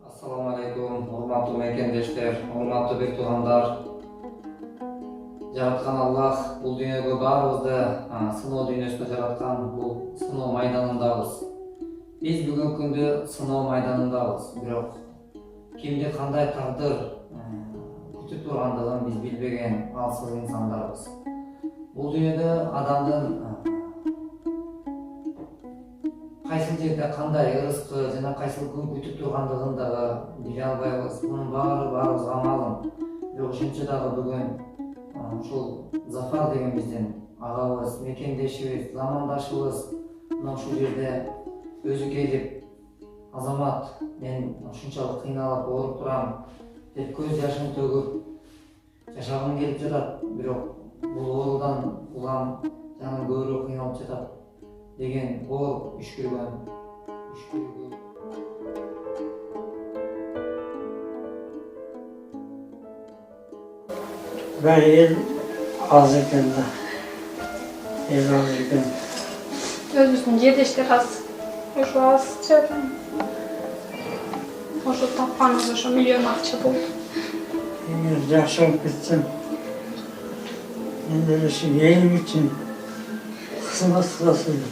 Assalamu alaikum, урматтуу мекендештер, урматтуу бек туугандар. Жараткан Аллах бул дүйнөгө баарыбызды сыноо дүйнөсүндө жараткан, бул сыноо майданындабыз. Биз бүгүнкү күндө сыноо майданындабыз, бирок кимди кандай тагдыр күтүп тургандыгын биз билбеген алсыз инсандарбыз. Бул дүйнөдө адамдын кайсыл жерде кандай ырыскы жана кайсыл күн күтүп тургандыгын дагы биле албайбыз. Мунун баарыбызга маалым. Бирок ошентсе дагы бүгүн ушул Зафар деген биздин агабыз, мекендешибиз, замандашыбыз мына ушул жерде өзү келип, Азамат, мен ушунчалык кыйналып ооруп турам деп көз жашын төгүп жашагым келип жатат, бирок бул оорудан улам жаным көбүрөөк кыйналып жатат деген оор үшкүргөн. Ben el az ekan da. El az ekan. Өзүбүздүн жердештер аз. Ошо аз чыгат. Ошо тапканыбыз ошо миллион акча болду. Eğer жақсы болып кетсем, енді ошо елім үчүн кысыласың.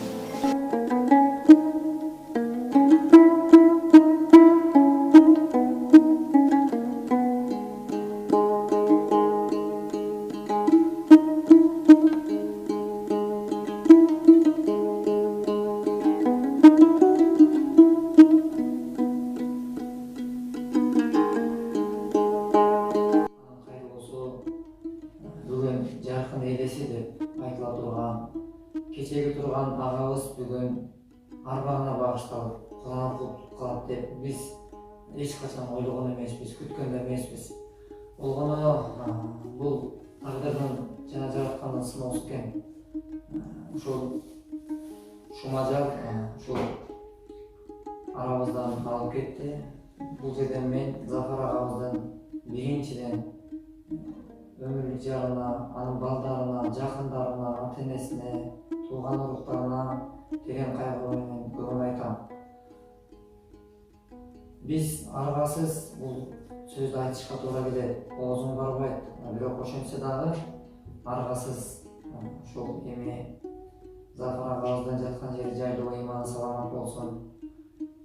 Бүгүн жаркын элеси деп айтыла турган, кечеги турган агабыз бүгүн арбагына багышталып куланып калат деп биз эч качан ойлогон эмеспиз, күткөн да эмеспиз. Бул тагдырдын жана жараткандын сыноосу экен. Ушул шумажал ушул арабыздан алып кетти. Бул жерден мен Зафар агабыздын биринчиден өмүрлүк жарына, анын балдарына, жакындарына, ата-энесине, тууган уруктарына деген кайгы менен көңүл айтам. Биз аргасыз бул сөздү айтышка туура келет, оозум барбайт. Бирок ошентсе дагы аргасыз ушул эми Зафар агабыздын жаткан жери жайлуу, ыйманы саламат болсун.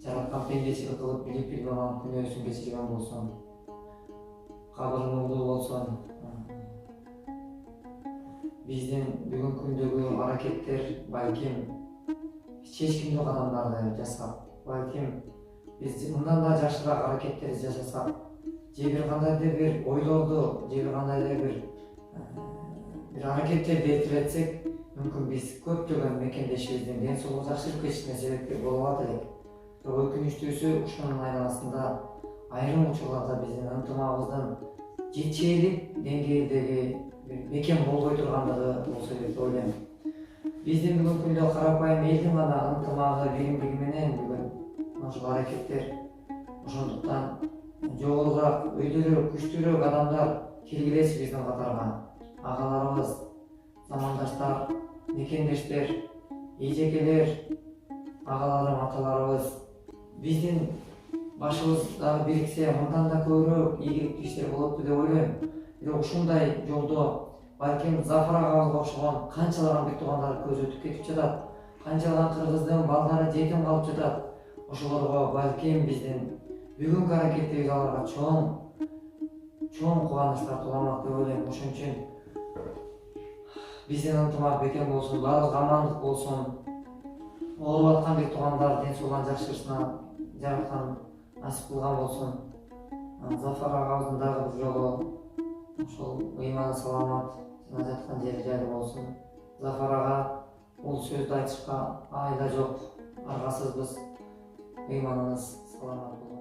Жараткан пендечилик кылып билип билбеген күнөөсүн кечирген болсун. Кабыры нурлуу болсун. Биздин бүгүнкү күндөгү аракеттер балким чечкиндүү кадамдарды жасап, балким биз мындан да жакшыраак аракеттерди жасасак, же бир кандайдыр бир ойлорду, же бир кандайдыр бир аракеттерди эртелетсек, мүмкүн биз көптөгөн мекендешибиздин ден соолугу жакшырып кетишине себепкер боло алат элек. Бирок өкүнүчтүүсү ушунун айланасында айрым учурларда биздин ынтымагыбыздын жетишээлик деңгээлдеги мекен болбой тургандыгы болсо деп ойлойм. Биздин бүгүнкү күндө карапайым элдин гана ынтымагы, биримдиги менен бүгүн ушул аракеттер, ошондуктан жогорураак, өйдөлөөк, күчтүүрөөк адамдар келгилеси биздин катарга. Агаларыбыз, замандаштар, мекендештер, эжекелер, агаларым, аталарыбыз, биздин башыбыз дагы бириксе, мындан да көбүрөөк ийгиликтүү иштер болот деп ойлойм. Бирок ушундай жолдо балким Зафар агабызга окшогон канчалаган бек туугандар көз өтүп кетип жатат, канчалаган кыргыздын балдары жетим калып жатат. Ошолорго балким биздин бүгүнкү аракетибиз аларга чоң кубаныч тартууламак деп ойлойм. Ошон үчүн биздин ынтымак бекем болсун, баардыгы амандык болсун. Ооруп аткан бек туугандар ден соолугун жакшырышына жараткан насип кылган болсун. Зафар агабыздын дагы бир жолу ошол ыйманы саламат жана жаткан жери жайлуу болсун. Зафар ага бул сөздү айтышка айла жок, аргасызбыз. Ыйманыңыз саламат болсун.